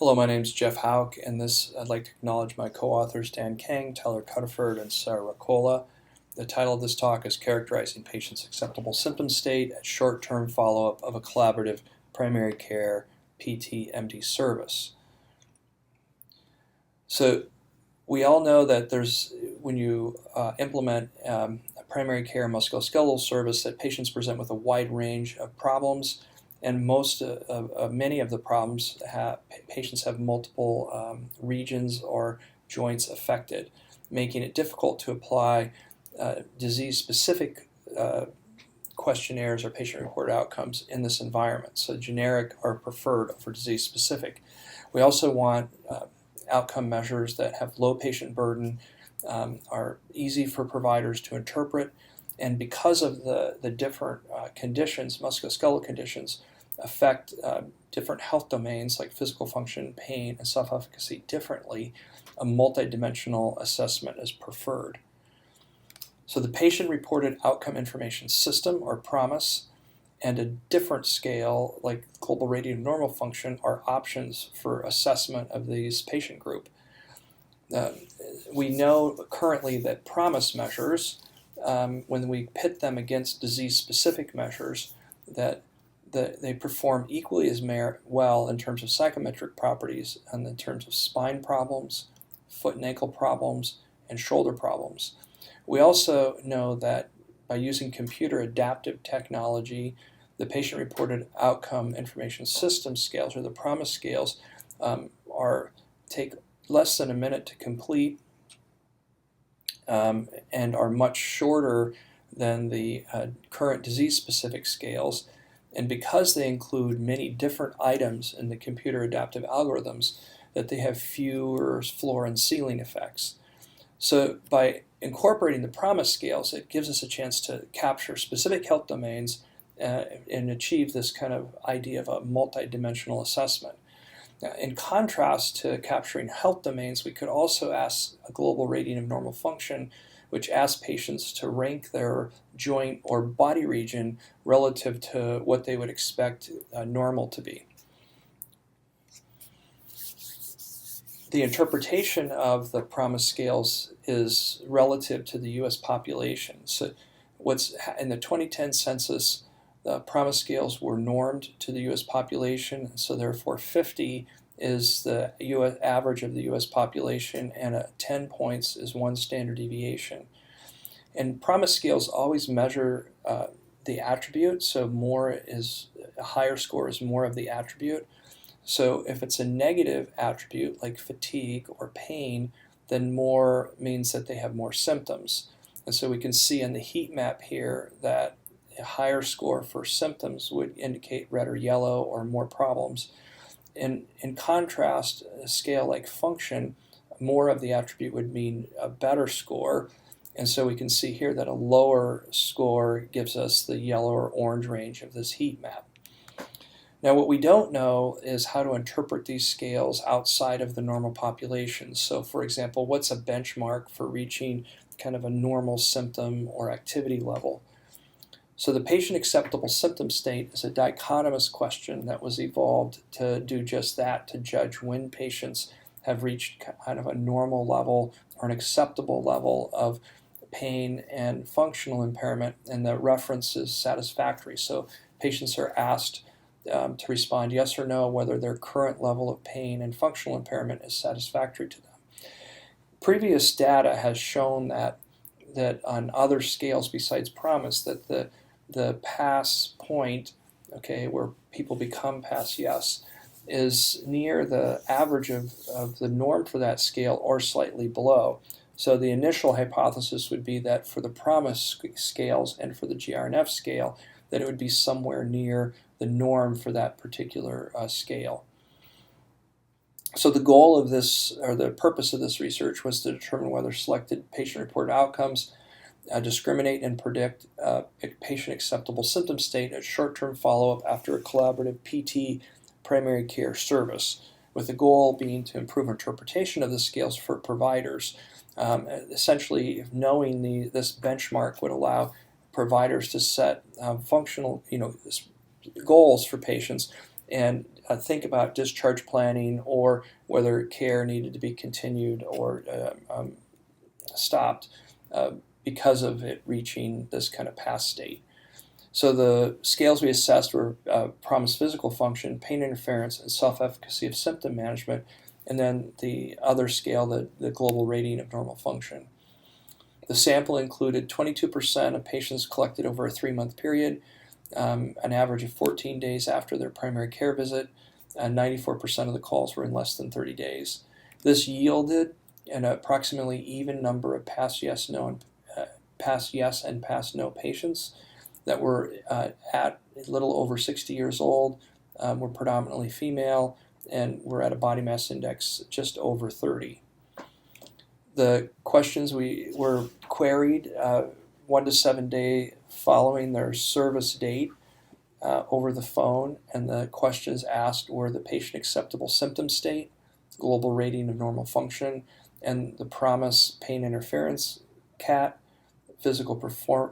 Hello, my name is Jeff Hauk, and I'd like to acknowledge my co-authors Dan Kang, Tyler Cuddiford, and Sarah Ricola. The title of this talk is Characterizing Patients' Acceptable Symptom State at Short-Term Follow-Up of a Collaborative Primary Care PT-MD Service. So we all know that when you implement a primary care musculoskeletal service, that patients present with a wide range of problems, and many of the problems patients have multiple regions or joints affected, making it difficult to apply disease-specific questionnaires or patient-reported outcomes in this environment. So generic are preferred for disease-specific. We also want outcome measures that have low patient burden, are easy for providers to interpret, and because of the different conditions, musculoskeletal conditions, affect different health domains like physical function, pain, and self-efficacy differently, a multidimensional assessment is preferred. So the Patient-Reported Outcome Information System, or PROMIS, and a different scale like global rating of normal function are options for assessment of these patient group. We know currently that PROMIS measures, when we pit them against disease-specific measures, that they perform equally as well in terms of psychometric properties and in terms of spine problems, foot and ankle problems, and shoulder problems. We also know that by using computer adaptive technology, the patient-reported outcome information system scales, or the PROMIS scales, take less than a minute to complete and are much shorter than the current disease-specific scales. And because they include many different items in the computer adaptive algorithms, that they have fewer floor and ceiling effects. So by incorporating the PROMIS scales, it gives us a chance to capture specific health domains and achieve this kind of idea of a multidimensional assessment. Now, in contrast to capturing health domains, we could also ask a global rating of normal function, which asks patients to rank their joint or body region relative to what they would expect normal to be. The interpretation of the PROMIS scales is relative to the U.S. population. So in the 2010 census, the PROMIS scales were normed to the U.S. population, so therefore 50 is the US average of the U.S. population, and 10 points is one standard deviation. And PROMIS scales always measure the attribute, so a higher score is more of the attribute. So if it's a negative attribute like fatigue or pain, then more means that they have more symptoms. And so we can see in the heat map here that a higher score for symptoms would indicate red or yellow or more problems. In contrast, a scale like function, more of the attribute would mean a better score. And so we can see here that a lower score gives us the yellow or orange range of this heat map. Now, what we don't know is how to interpret these scales outside of the normal population. So, for example, what's a benchmark for reaching kind of a normal symptom or activity level? So the patient acceptable symptom state is a dichotomous question that was evolved to do just that, to judge when patients have reached kind of a normal level or an acceptable level of pain and functional impairment, and the reference is satisfactory. So patients are asked to respond yes or no whether their current level of pain and functional impairment is satisfactory to them. Previous data has shown that on other scales besides PROMIS, that the pass point, where people become pass yes, is near the average of the norm for that scale or slightly below. So the initial hypothesis would be that for the PROMIS scales and for the GRNF scale, that it would be somewhere near the norm for that particular scale. So the goal of this, or the purpose of this research, was to determine whether selected patient-reported outcomes discriminate and predict a patient-acceptable symptom state at short-term follow-up after a collaborative PT primary care service, with the goal being to improve interpretation of the scales for providers. Essentially, knowing this benchmark would allow providers to set functional goals for patients and think about discharge planning or whether care needed to be continued or stopped because of it reaching this kind of PAS state. So the scales we assessed were PROMIS physical function, pain interference, and self-efficacy of symptom management, and then the other scale, the global rating of normal function. The sample included 22% of patients collected over a 3-month period, an average of 14 days after their primary care visit, and 94% of the calls were in less than 30 days. This yielded an approximately even number of PAS yes, no, and PAS yes and PAS no patients that were at a little over 60 years old, were predominantly female, and were at a body mass index just over 30. The questions we were queried 1 to 7 day following their service date over the phone, and the questions asked were the patient acceptable symptom state, global rating of normal function, and the PROMIS pain interference CAT, physical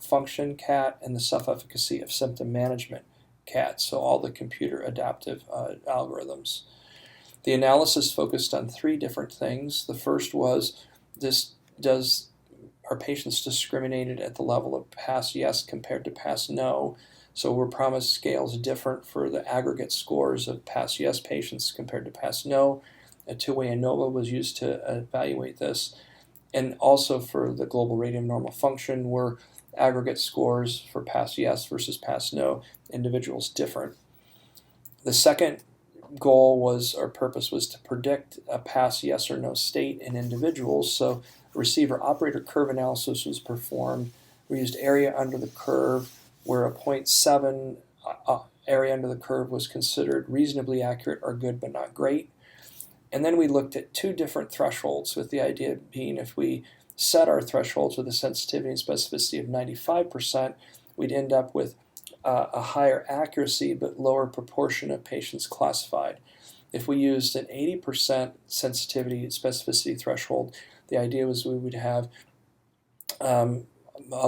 function CAT, and the self-efficacy of symptom management CAT, so all the computer adaptive algorithms. The analysis focused on 3 different things. The first was, are patients discriminated at the level of PAS yes compared to PAS no? So were PROMIS scales different for the aggregate scores of PAS yes patients compared to PAS no? A two-way ANOVA was used to evaluate this. And also for the global rating of normal function, were aggregate scores for PAS yes versus PAS no individuals different? The second goal was, or purpose was, to predict a PAS yes or no state in individuals. So receiver operator curve analysis was performed. We used area under the curve, where a 0.7 area under the curve was considered reasonably accurate or good but not great. And then we looked at 2 different thresholds, with the idea being if we set our thresholds with a sensitivity and specificity of 95%, we'd end up with a higher accuracy but lower proportion of patients classified. If we used an 80% sensitivity and specificity threshold, the idea was we would have a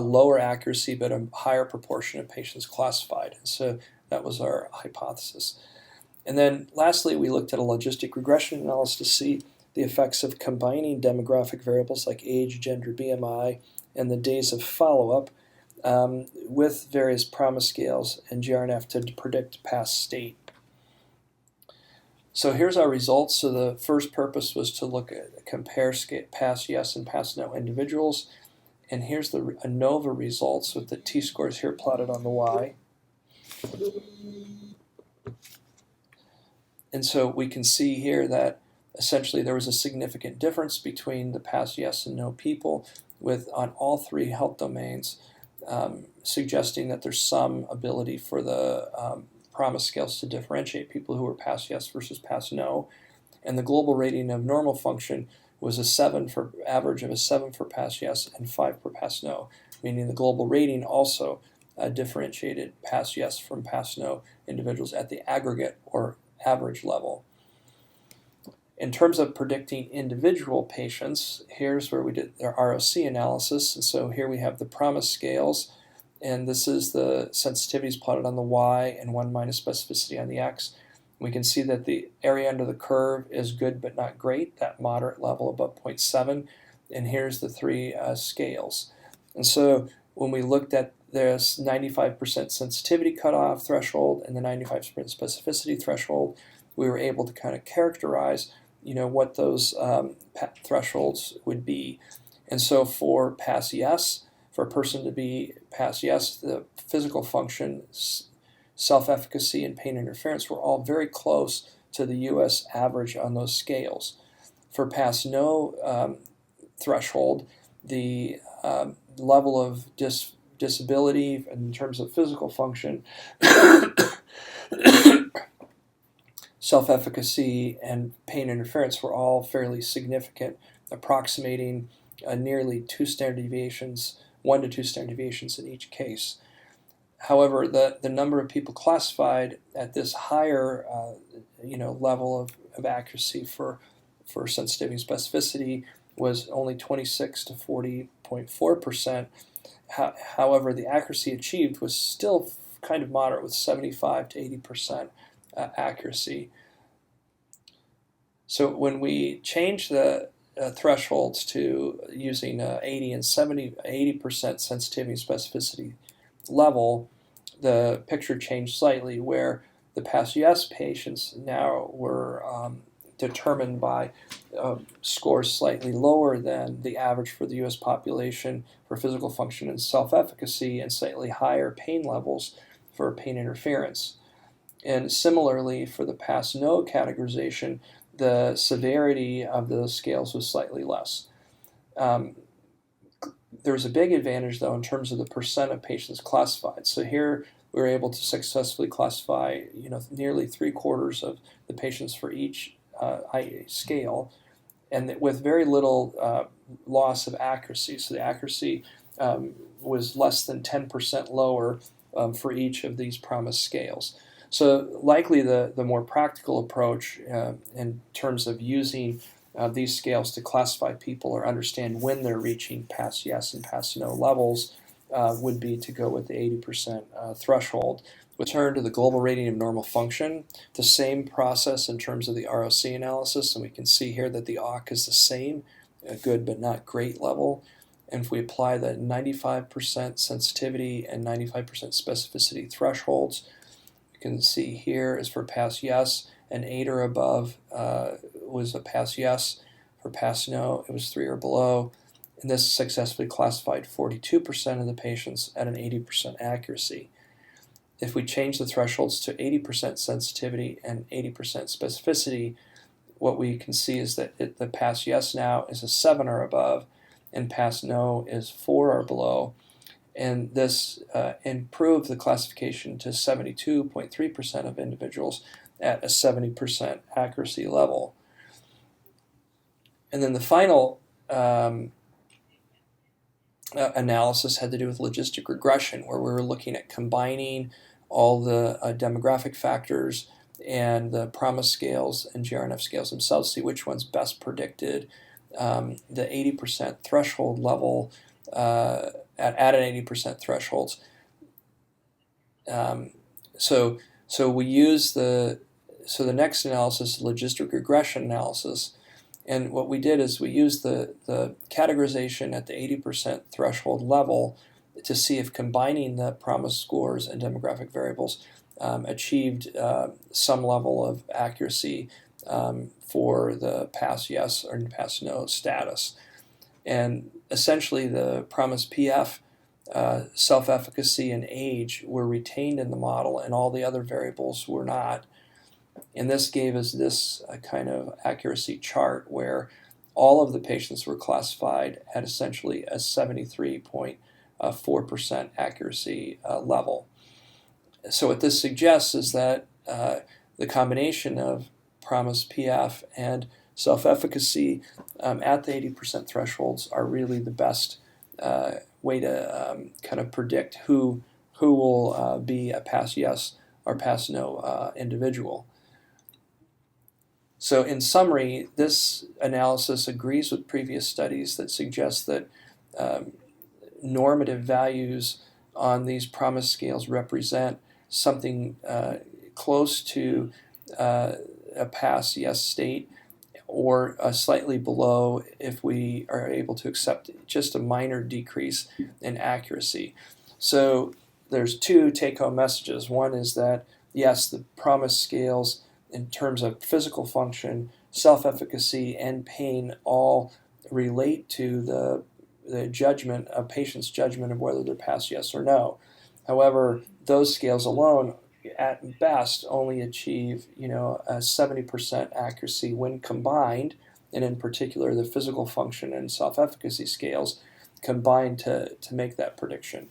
lower accuracy but a higher proportion of patients classified. So that was our hypothesis. And then lastly, we looked at a logistic regression analysis to see the effects of combining demographic variables like age, gender, BMI, and the days of follow-up with various PROMIS scales and GRNF to predict PAS state. So here's our results. So the first purpose was to compare PAS yes and PAS no individuals. And here's the ANOVA results with the t-scores here plotted on the y. And so we can see here that essentially there was a significant difference between the PAS yes and no people on all 3 health domains, suggesting that there's some ability for the PROMIS scales to differentiate people who were PAS yes versus PAS no. And the global rating of normal function was average of a 7 for PAS yes and 5 for PAS no, meaning the global rating also differentiated PAS yes from PAS no individuals at the aggregate or average level. In terms of predicting individual patients, here's where we did our ROC analysis. And so here we have the PROMIS scales, and this is the sensitivities plotted on the y and 1 minus specificity on the x. We can see that the area under the curve is good but not great, that moderate level above 0.7. And here's the 3 scales. And so when we looked at this 95% sensitivity cutoff threshold and the 95% specificity threshold, we were able to kind of characterize what those thresholds would be. And so for PAS yes, for a person to be PAS yes, the physical function, self-efficacy, and pain interference were all very close to the U.S. average on those scales. For PAS no threshold, the level of disability in terms of physical function, self-efficacy, and pain interference were all fairly significant, approximating nearly 2 standard deviations, 1 to 2 standard deviations in each case. However, the number of people classified at this higher level of accuracy for sensitivity and specificity was only 26 to 40.4%. However, the accuracy achieved was still kind of moderate with 75 to 80% accuracy. So when we change the thresholds to using 80 and 80% sensitivity and specificity level, the picture changed slightly, where the past yes patients now were determined by scores slightly lower than the average for the US population for physical function and self-efficacy, and slightly higher pain levels for pain interference. And similarly, for the past no categorization, the severity of the scales was slightly less. There's a big advantage, though, in terms of the percent of patients classified. So here we were able to successfully classify, nearly 3/4 of the patients for each scale, and with very little loss of accuracy. So the accuracy was less than 10% lower for each of these PROMIS scales. So likely the more practical approach in terms of using these scales to classify people or understand when they're reaching past yes and past no levels would be to go with the 80% threshold. We'll turn to the global rating of normal function. The same process in terms of the ROC analysis, and we can see here that the AUC is the same, a good but not great level. And if we apply the 95% sensitivity and 95% specificity thresholds, you can see here is for past yes, and 8 or above was a past yes. For past no, it was 3 or below. And this successfully classified 42% of the patients at an 80% accuracy. If we change the thresholds to 80% sensitivity and 80% specificity, what we can see is that the past yes now is a 7 or above, and past no is 4 or below. And this improved the classification to 72.3% of individuals at a 70% accuracy level. And then the final analysis had to do with logistic regression, where we were looking at combining all the demographic factors and the PROMIS scales and GRNF scales themselves, see which ones best predicted the 80% threshold level at an 80% thresholds. So we use the next analysis, logistic regression analysis. And what we did is we used the categorization at the 80% threshold level to see if combining the PROMIS scores and demographic variables achieved some level of accuracy for the pass yes or pass no status. And essentially the PROMIS PF, self-efficacy, and age were retained in the model, and all the other variables were not. And this gave us this kind of accuracy chart where all of the patients were classified at essentially a 73.4% accuracy level. So what this suggests is that the combination of PROMIS PF and self-efficacy at the 80% thresholds are really the best way to kind of predict who will be a pass yes or pass no individual. So in summary, this analysis agrees with previous studies that suggest that normative values on these PROMIS scales represent something close to a pass yes state, or slightly below if we are able to accept just a minor decrease in accuracy. So there's two take-home messages. One is that, yes, the PROMIS scales in terms of physical function, self-efficacy, and pain all relate to the judgment, a patient's judgment of whether they're pass yes or no. However, those scales alone, at best, only achieve a 70% accuracy when combined, and in particular the physical function and self-efficacy scales combined to make that prediction.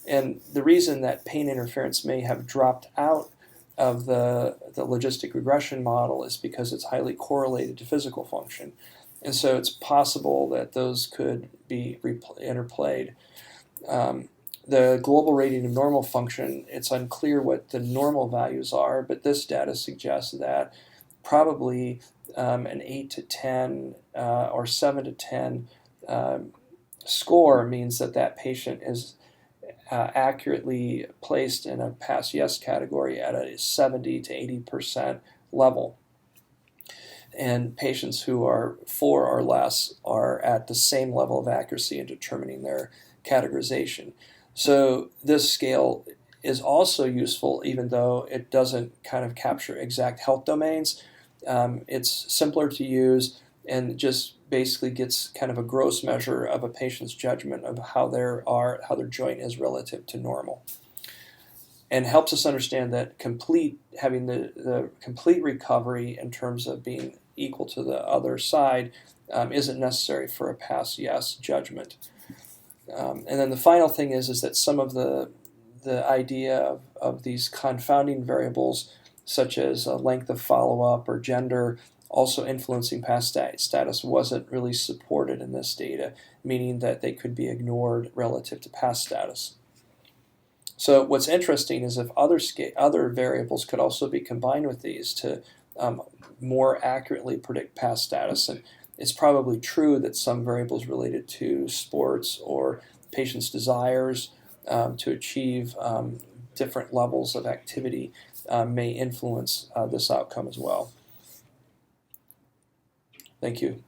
And the reason that pain interference may have dropped out of the logistic regression model is because it's highly correlated to physical function. And so it's possible that those could be interplayed. The global rating of normal function, it's unclear what the normal values are, but this data suggests that probably an 8 to 10 or 7 to 10 score means that that patient is accurately placed in a pass yes category at a 70 to 80% level. and patients who are 4 or less are at the same level of accuracy in determining their categorization. So this scale is also useful even though it doesn't kind of capture exact health domains. It's simpler to use and just basically gets kind of a gross measure of a patient's judgment of how their joint is relative to normal, and helps us understand that having the complete recovery in terms of being equal to the other side isn't necessary for a pass yes judgment. And then the final thing is that some of the idea of these confounding variables, such as length of follow-up or gender, also influencing pass status, wasn't really supported in this data, meaning that they could be ignored relative to pass status. So what's interesting is if other variables could also be combined with these to more accurately predict pass status. And it's probably true that some variables related to sports or patients' desires to achieve different levels of activity may influence this outcome as well. Thank you.